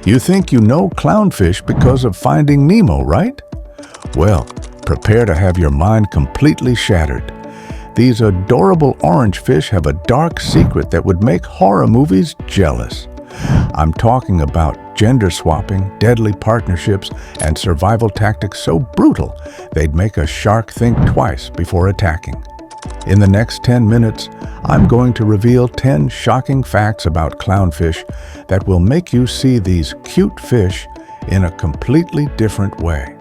You think you know clownfish because of Finding Nemo, right? Well, prepare to have your mind completely shattered. These adorable orange fish have a dark secret that would make horror movies jealous. I'm talking about gender swapping, deadly partnerships, and survival tactics so brutal they'd make a shark think twice before attacking. In the next 10 minutes, I'm going to reveal 10 shocking facts about clownfish that will make you see these cute fish in a completely different way.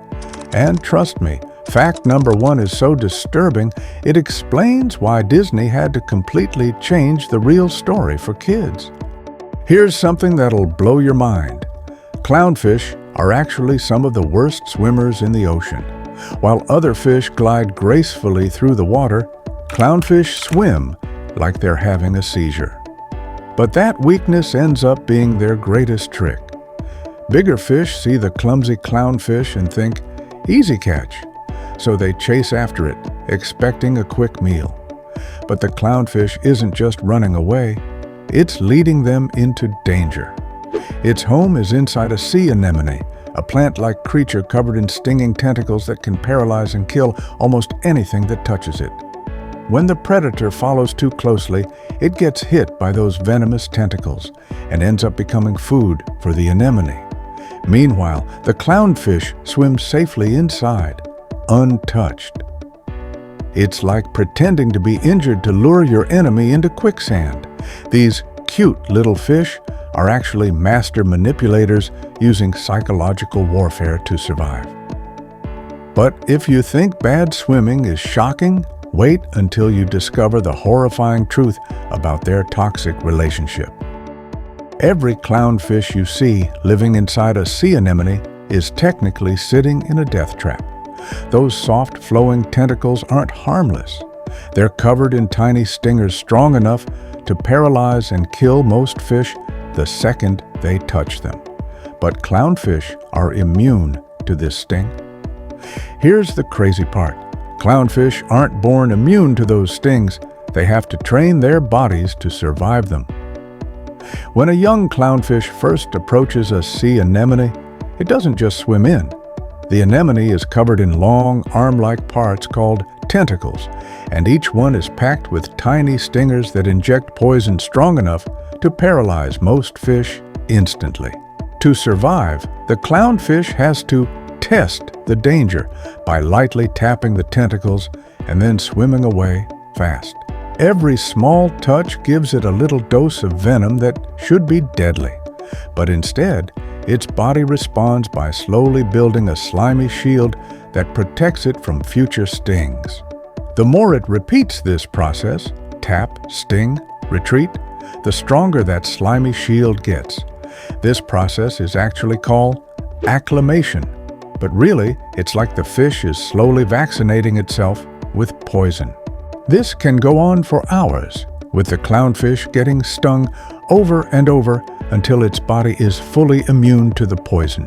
And trust me, fact number 1 is so disturbing, it explains why Disney had to completely change the real story for kids. Here's something that'll blow your mind. Clownfish are actually some of the worst swimmers in the ocean. While other fish glide gracefully through the water, clownfish swim like they're having a seizure. But that weakness ends up being their greatest trick. Bigger fish see the clumsy clownfish and think, "Easy catch." So they chase after it, expecting a quick meal. But the clownfish isn't just running away, it's leading them into danger. Its home is inside a sea anemone, a plant-like creature covered in stinging tentacles that can paralyze and kill almost anything that touches it. When the predator follows too closely, it gets hit by those venomous tentacles and ends up becoming food for the anemone. Meanwhile, the clownfish swims safely inside, untouched. It's like pretending to be injured to lure your enemy into quicksand. These cute little fish are actually master manipulators using psychological warfare to survive. But if you think bad swimming is shocking, wait until you discover the horrifying truth about their toxic relationship. Every clownfish you see living inside a sea anemone is technically sitting in a death trap. Those soft, flowing tentacles aren't harmless. They're covered in tiny stingers strong enough to paralyze and kill most fish the second they touch them. But clownfish are immune to this sting. Here's the crazy part. Clownfish aren't born immune to those stings. They have to train their bodies to survive them. When a young clownfish first approaches a sea anemone, it doesn't just swim in. The anemone is covered in long, arm-like parts called tentacles, and each one is packed with tiny stingers that inject poison strong enough to paralyze most fish instantly. To survive, the clownfish has to test the danger by lightly tapping the tentacles and then swimming away fast. Every small touch gives it a little dose of venom that should be deadly, but instead, its body responds by slowly building a slimy shield that protects it from future stings. The more it repeats this process, tap, sting, retreat, the stronger that slimy shield gets. This process is actually called acclimation, but really, it's like the fish is slowly vaccinating itself with poison. This can go on for hours, with the clownfish getting stung over and over until its body is fully immune to the poison.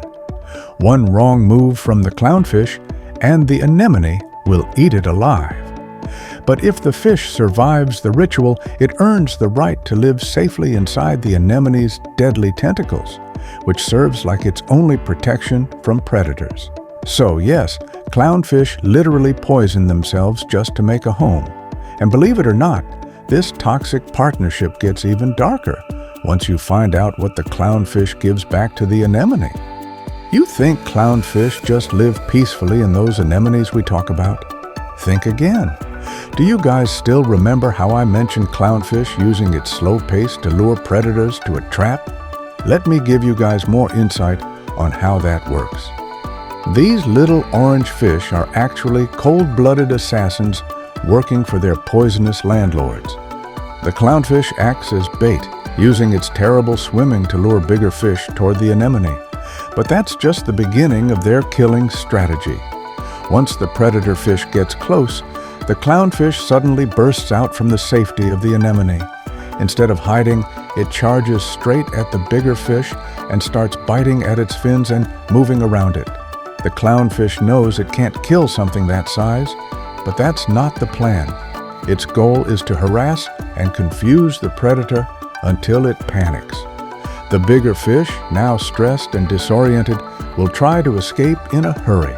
One wrong move from the clownfish, and the anemone will eat it alive. But if the fish survives the ritual, it earns the right to live safely inside the anemone's deadly tentacles, which serves like its only protection from predators. So yes, clownfish literally poison themselves just to make a home. And believe it or not, this toxic partnership gets even darker once you find out what the clownfish gives back to the anemone. You think clownfish just live peacefully in those anemones we talk about? Think again. Do you guys still remember how I mentioned clownfish using its slow pace to lure predators to a trap? Let me give you guys more insight on how that works. These little orange fish are actually cold-blooded assassins working for their poisonous landlords. The clownfish acts as bait, using its terrible swimming to lure bigger fish toward the anemone. But that's just the beginning of their killing strategy. Once the predator fish gets close, the clownfish suddenly bursts out from the safety of the anemone. Instead of hiding, it charges straight at the bigger fish and starts biting at its fins and moving around it. The clownfish knows it can't kill something that size, but that's not the plan. Its goal is to harass and confuse the predator until it panics. The bigger fish, now stressed and disoriented, will try to escape in a hurry,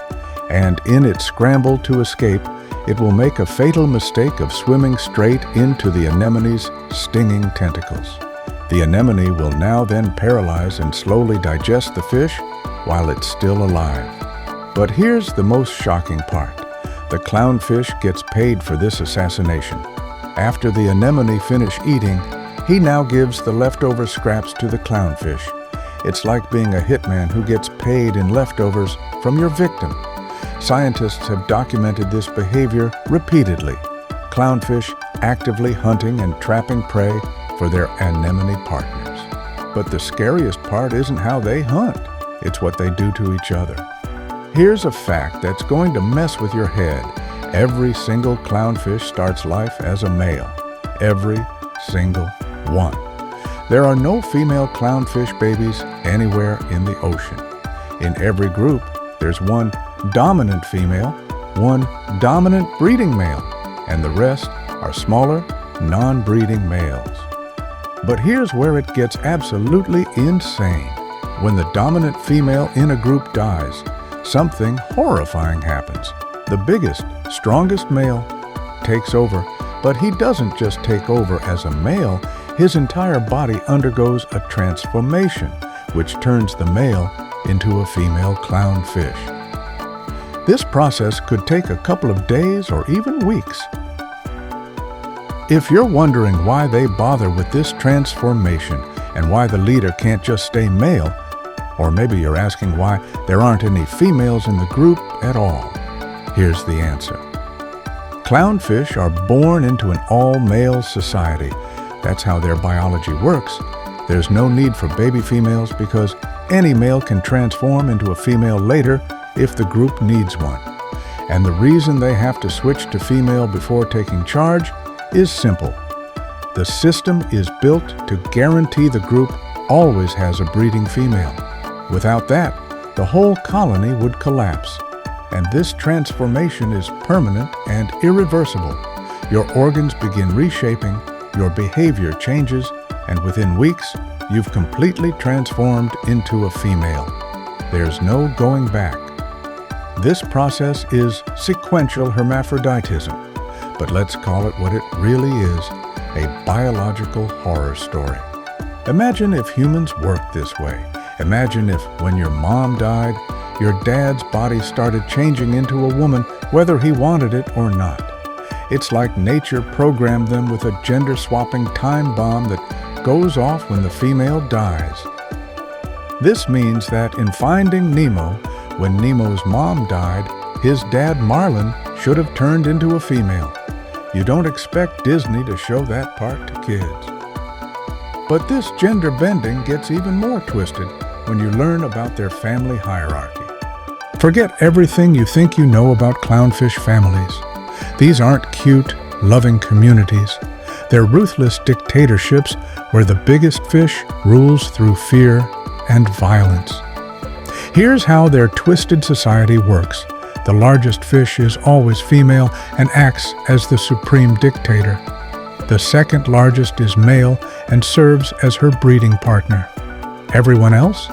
and in its scramble to escape, it will make a fatal mistake of swimming straight into the anemone's stinging tentacles. The anemone will now then paralyze and slowly digest the fish while it's still alive. But here's the most shocking part. The clownfish gets paid for this assassination. After the anemone finish eating, he now gives the leftover scraps to the clownfish. It's like being a hitman who gets paid in leftovers from your victim. Scientists have documented this behavior repeatedly. Clownfish actively hunting and trapping prey for their anemone partners. But the scariest part isn't how they hunt, it's what they do to each other. Here's a fact that's going to mess with your head. Every single clownfish starts life as a male. Every single one. There are no female clownfish babies anywhere in the ocean. In every group, there's one dominant female, one dominant breeding male, and the rest are smaller, non-breeding males. But here's where it gets absolutely insane. When the dominant female in a group dies, something horrifying happens. The biggest, strongest male takes over, but he doesn't just take over as a male, his entire body undergoes a transformation, which turns the male into a female clownfish. This process could take a couple of days or even weeks. If you're wondering why they bother with this transformation and why the leader can't just stay male, or maybe you're asking why there aren't any females in the group at all, here's the answer. Clownfish are born into an all-male society. That's how their biology works. There's no need for baby females because any male can transform into a female later if the group needs one. And the reason they have to switch to female before taking charge is simple. The system is built to guarantee the group always has a breeding female. Without that, the whole colony would collapse. And this transformation is permanent and irreversible. Your organs begin reshaping, your behavior changes, and within weeks, you've completely transformed into a female. There's no going back. This process is sequential hermaphroditism, but let's call it what it really is, a biological horror story. Imagine if humans worked this way. Imagine if, when your mom died, your dad's body started changing into a woman, whether he wanted it or not. It's like nature programmed them with a gender-swapping time bomb that goes off when the female dies. This means that in Finding Nemo, when Nemo's mom died, his dad Marlin should have turned into a female. You don't expect Disney to show that part to kids. But this gender bending gets even more twisted when you learn about their family hierarchy. Forget everything you think you know about clownfish families. These aren't cute, loving communities. They're ruthless dictatorships where the biggest fish rules through fear and violence. Here's how their twisted society works. The largest fish is always female and acts as the supreme dictator. The second largest is male and serves as her breeding partner. Everyone else?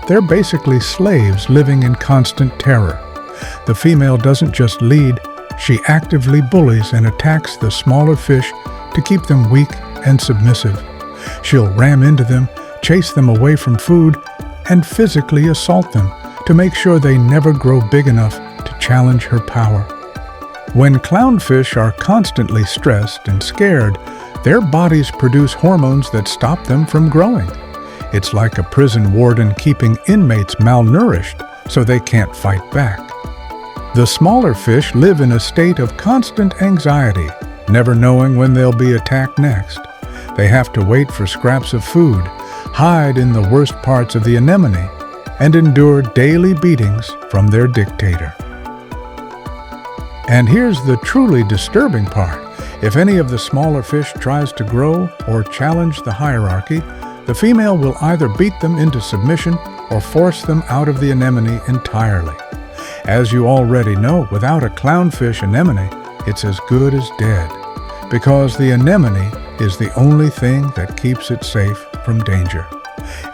They're basically slaves living in constant terror. The female doesn't just lead, she actively bullies and attacks the smaller fish to keep them weak and submissive. She'll ram into them, chase them away from food, and physically assault them to make sure they never grow big enough to challenge her power. When clownfish are constantly stressed and scared, their bodies produce hormones that stop them from growing. It's like a prison warden keeping inmates malnourished so they can't fight back. The smaller fish live in a state of constant anxiety, never knowing when they'll be attacked next. They have to wait for scraps of food, hide in the worst parts of the anemone, and endure daily beatings from their dictator. And here's the truly disturbing part. If any of the smaller fish tries to grow or challenge the hierarchy, the female will either beat them into submission or force them out of the anemone entirely. As you already know, without a clownfish anemone, it's as good as dead, because the anemone is the only thing that keeps it safe from danger.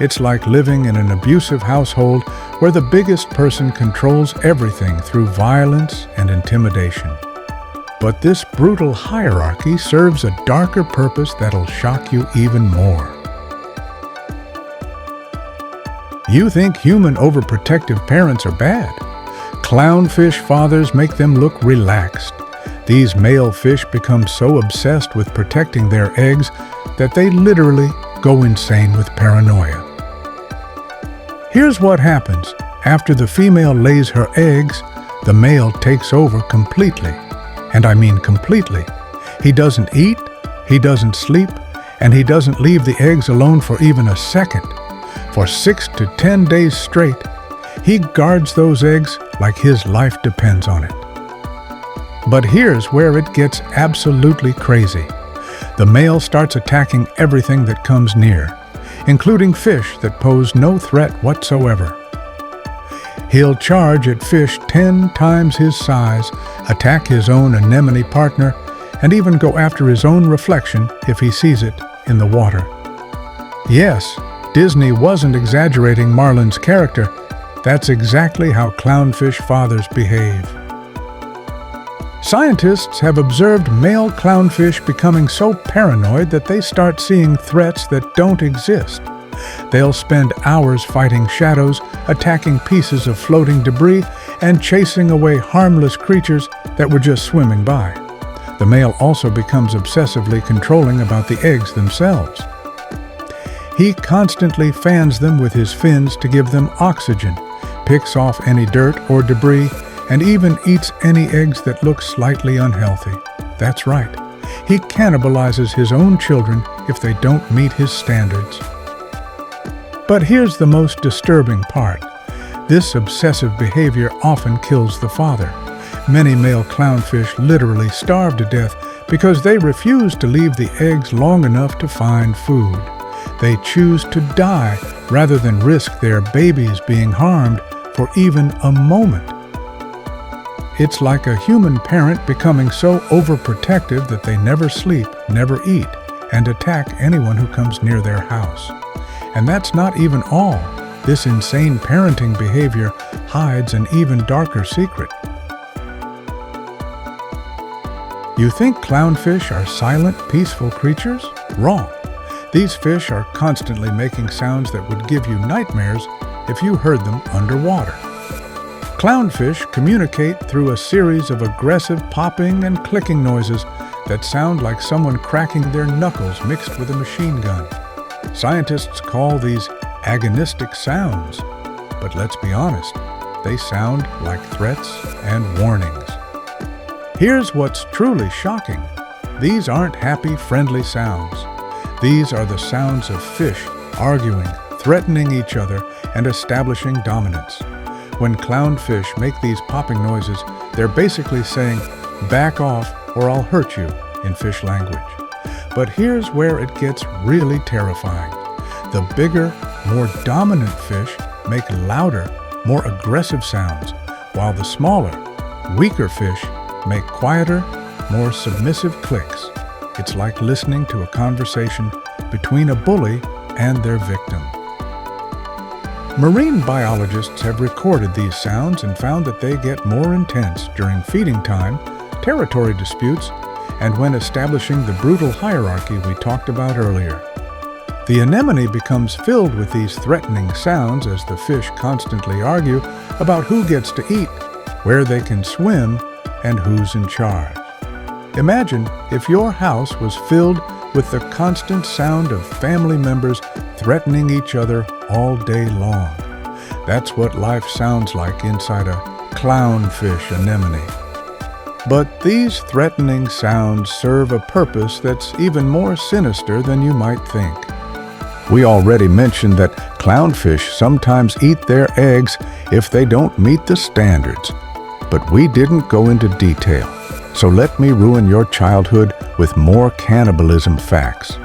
It's like living in an abusive household where the biggest person controls everything through violence and intimidation. But this brutal hierarchy serves a darker purpose that'll shock you even more. You think human overprotective parents are bad? Clownfish fathers make them look relaxed. These male fish become so obsessed with protecting their eggs that they literally go insane with paranoia. Here's what happens. After the female lays her eggs, the male takes over completely. And I mean completely. He doesn't eat, he doesn't sleep, and he doesn't leave the eggs alone for even a second. For 6 to 10 days straight, he guards those eggs like his life depends on it. But here's where it gets absolutely crazy. The male starts attacking everything that comes near, including fish that pose no threat whatsoever. He'll charge at fish 10 times his size, attack his own anemone partner, and even go after his own reflection if he sees it in the water. Yes, Disney wasn't exaggerating Marlin's character. That's exactly how clownfish fathers behave. Scientists have observed male clownfish becoming so paranoid that they start seeing threats that don't exist. They'll spend hours fighting shadows, attacking pieces of floating debris, and chasing away harmless creatures that were just swimming by. The male also becomes obsessively controlling about the eggs themselves. He constantly fans them with his fins to give them oxygen, picks off any dirt or debris, and even eats any eggs that look slightly unhealthy. That's right. He cannibalizes his own children if they don't meet his standards. But here's the most disturbing part. This obsessive behavior often kills the father. Many male clownfish literally starve to death because they refuse to leave the eggs long enough to find food. They choose to die rather than risk their babies being harmed for even a moment. It's like a human parent becoming so overprotective that they never sleep, never eat, and attack anyone who comes near their house. And that's not even all. This insane parenting behavior hides an even darker secret. You think clownfish are silent, peaceful creatures? Wrong. These fish are constantly making sounds that would give you nightmares if you heard them underwater. Clownfish communicate through a series of aggressive popping and clicking noises that sound like someone cracking their knuckles mixed with a machine gun. Scientists call these agonistic sounds, but let's be honest, they sound like threats and warnings. Here's what's truly shocking. These aren't happy, friendly sounds. These are the sounds of fish arguing, threatening each other, and establishing dominance. When clownfish make these popping noises, they're basically saying, "Back off or I'll hurt you," in fish language. But here's where it gets really terrifying. The bigger, more dominant fish make louder, more aggressive sounds, while the smaller, weaker fish make quieter, more submissive clicks. It's like listening to a conversation between a bully and their victim. Marine biologists have recorded these sounds and found that they get more intense during feeding time, territory disputes, and when establishing the brutal hierarchy we talked about earlier. The anemone becomes filled with these threatening sounds as the fish constantly argue about who gets to eat, where they can swim, and who's in charge. Imagine if your house was filled with the constant sound of family members threatening each other all day long. That's what life sounds like inside a clownfish anemone. But these threatening sounds serve a purpose that's even more sinister than you might think. We already mentioned that clownfish sometimes eat their eggs if they don't meet the standards. But we didn't go into detail, so let me ruin your childhood with more cannibalism facts.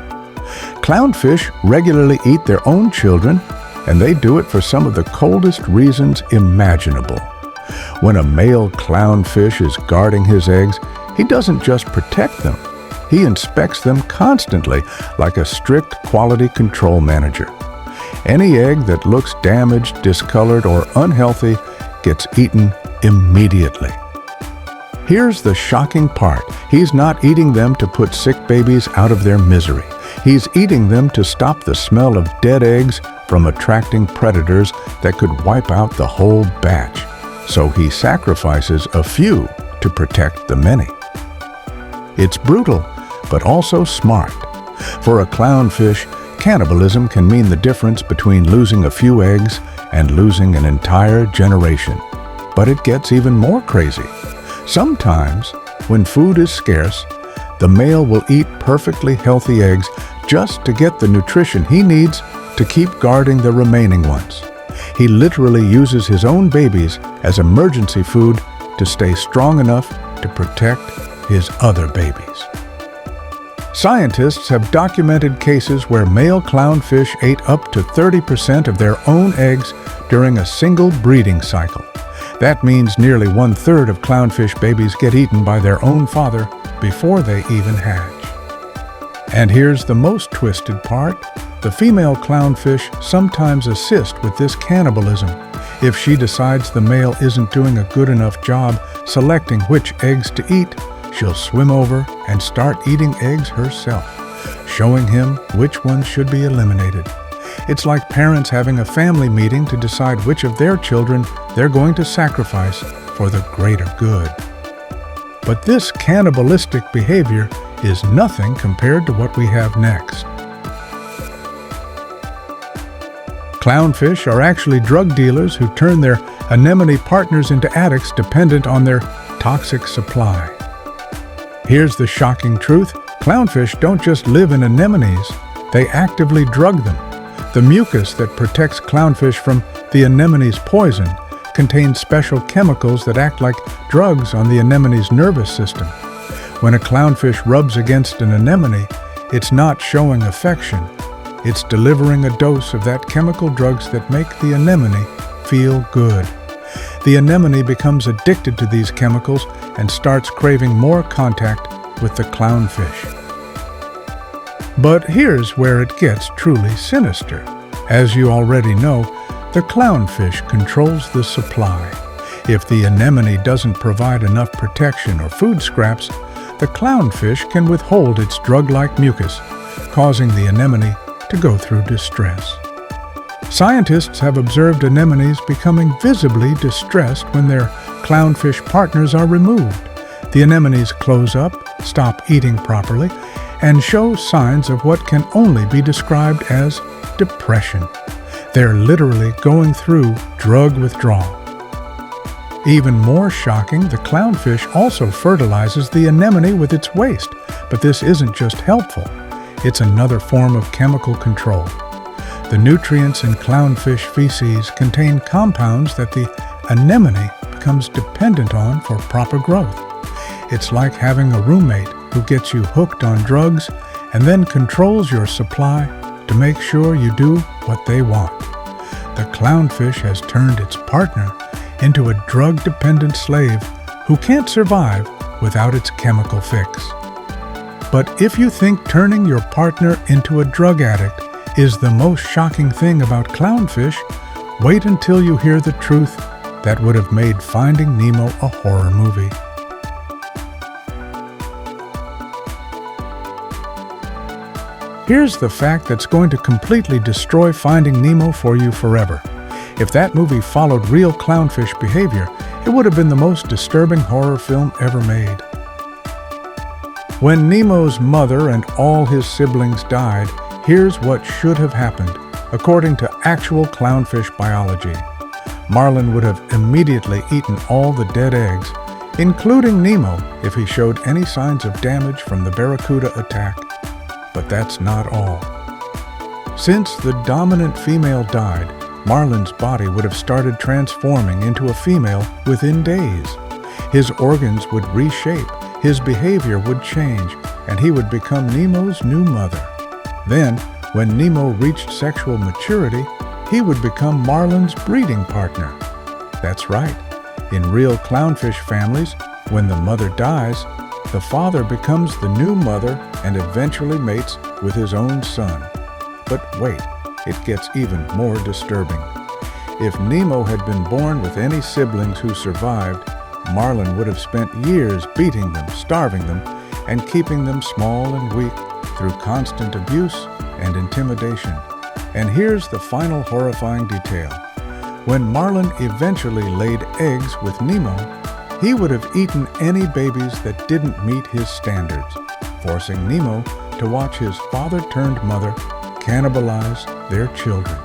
Clownfish regularly eat their own children, and they do it for some of the coldest reasons imaginable. When a male clownfish is guarding his eggs, he doesn't just protect them. He inspects them constantly like a strict quality control manager. Any egg that looks damaged, discolored, or unhealthy gets eaten immediately. Here's the shocking part. He's not eating them to put sick babies out of their misery. He's eating them to stop the smell of dead eggs from attracting predators that could wipe out the whole batch. So he sacrifices a few to protect the many. It's brutal, but also smart. For a clownfish, cannibalism can mean the difference between losing a few eggs and losing an entire generation. But it gets even more crazy. Sometimes, when food is scarce, the male will eat perfectly healthy eggs just to get the nutrition he needs to keep guarding the remaining ones. He literally uses his own babies as emergency food to stay strong enough to protect his other babies. Scientists have documented cases where male clownfish ate up to 30% of their own eggs during a single breeding cycle. That means nearly 1/3 of clownfish babies get eaten by their own father before they even hatch. And here's the most twisted part. The female clownfish sometimes assist with this cannibalism. If she decides the male isn't doing a good enough job selecting which eggs to eat, she'll swim over and start eating eggs herself, showing him which ones should be eliminated. It's like parents having a family meeting to decide which of their children they're going to sacrifice for the greater good. But this cannibalistic behavior is nothing compared to what we have next. Clownfish are actually drug dealers who turn their anemone partners into addicts dependent on their toxic supply. Here's the shocking truth. Clownfish don't just live in anemones, they actively drug them. The mucus that protects clownfish from the anemone's poison contains special chemicals that act like drugs on the anemone's nervous system. When a clownfish rubs against an anemone, it's not showing affection. It's delivering a dose of that chemical drugs that make the anemone feel good. The anemone becomes addicted to these chemicals and starts craving more contact with the clownfish. But here's where it gets truly sinister. As you already know, the clownfish controls the supply. If the anemone doesn't provide enough protection or food scraps, the clownfish can withhold its drug-like mucus, causing the anemone to go through distress. Scientists have observed anemones becoming visibly distressed when their clownfish partners are removed. The anemones close up, stop eating properly, and show signs of what can only be described as depression. They're literally going through drug withdrawal. Even more shocking, the clownfish also fertilizes the anemone with its waste, but this isn't just helpful. It's another form of chemical control. The nutrients in clownfish feces contain compounds that the anemone becomes dependent on for proper growth. It's like having a roommate who gets you hooked on drugs and then controls your supply to make sure you do what they want. The clownfish has turned its partner into a drug-dependent slave who can't survive without its chemical fix. But if you think turning your partner into a drug addict is the most shocking thing about clownfish, wait until you hear the truth that would have made Finding Nemo a horror movie. Here's the fact that's going to completely destroy Finding Nemo for you forever. If that movie followed real clownfish behavior, it would have been the most disturbing horror film ever made. When Nemo's mother and all his siblings died, here's what should have happened, according to actual clownfish biology. Marlin would have immediately eaten all the dead eggs, including Nemo if he showed any signs of damage from the barracuda attack. But that's not all. Since the dominant female died, Marlin's body would have started transforming into a female within days. His organs would reshape, his behavior would change, and he would become Nemo's new mother. Then, when Nemo reached sexual maturity, he would become Marlin's breeding partner. That's right. In real clownfish families, when the mother dies, the father becomes the new mother and eventually mates with his own son. But wait, it gets even more disturbing. If Nemo had been born with any siblings who survived, Marlin would have spent years beating them, starving them, and keeping them small and weak through constant abuse and intimidation. And here's the final horrifying detail. When Marlin eventually laid eggs with Nemo, he would have eaten any babies that didn't meet his standards, forcing Nemo to watch his father-turned-mother cannibalize their children.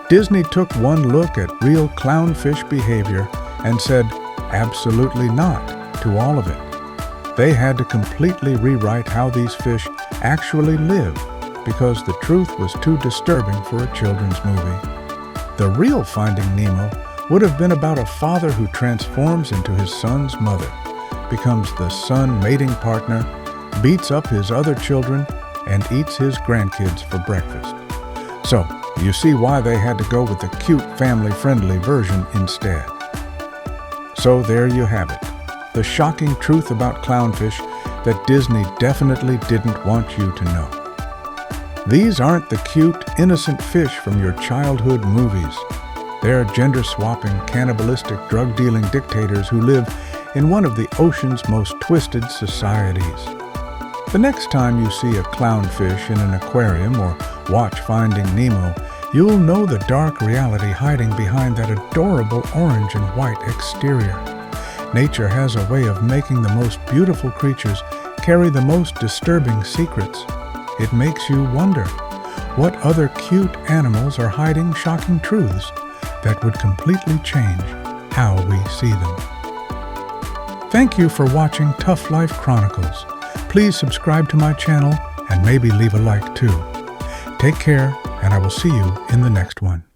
Disney took one look at real clownfish behavior and said, absolutely not to all of it. They had to completely rewrite how these fish actually live because the truth was too disturbing for a children's movie. The real Finding Nemo would have been about a father who transforms into his son's mother, becomes the son mating partner, beats up his other children, and eats his grandkids for breakfast. So, you see why they had to go with the cute, family-friendly version instead. So there you have it, the shocking truth about clownfish that Disney definitely didn't want you to know. These aren't the cute, innocent fish from your childhood movies. They're gender-swapping, cannibalistic, drug-dealing dictators who live in one of the ocean's most twisted societies. The next time you see a clownfish in an aquarium or watch Finding Nemo, you'll know the dark reality hiding behind that adorable orange and white exterior. Nature has a way of making the most beautiful creatures carry the most disturbing secrets. It makes you wonder, what other cute animals are hiding shocking truths that would completely change how we see them? Thank you for watching Tough Life Chronicles. Please subscribe to my channel and maybe leave a like too. Take care, and I will see you in the next one.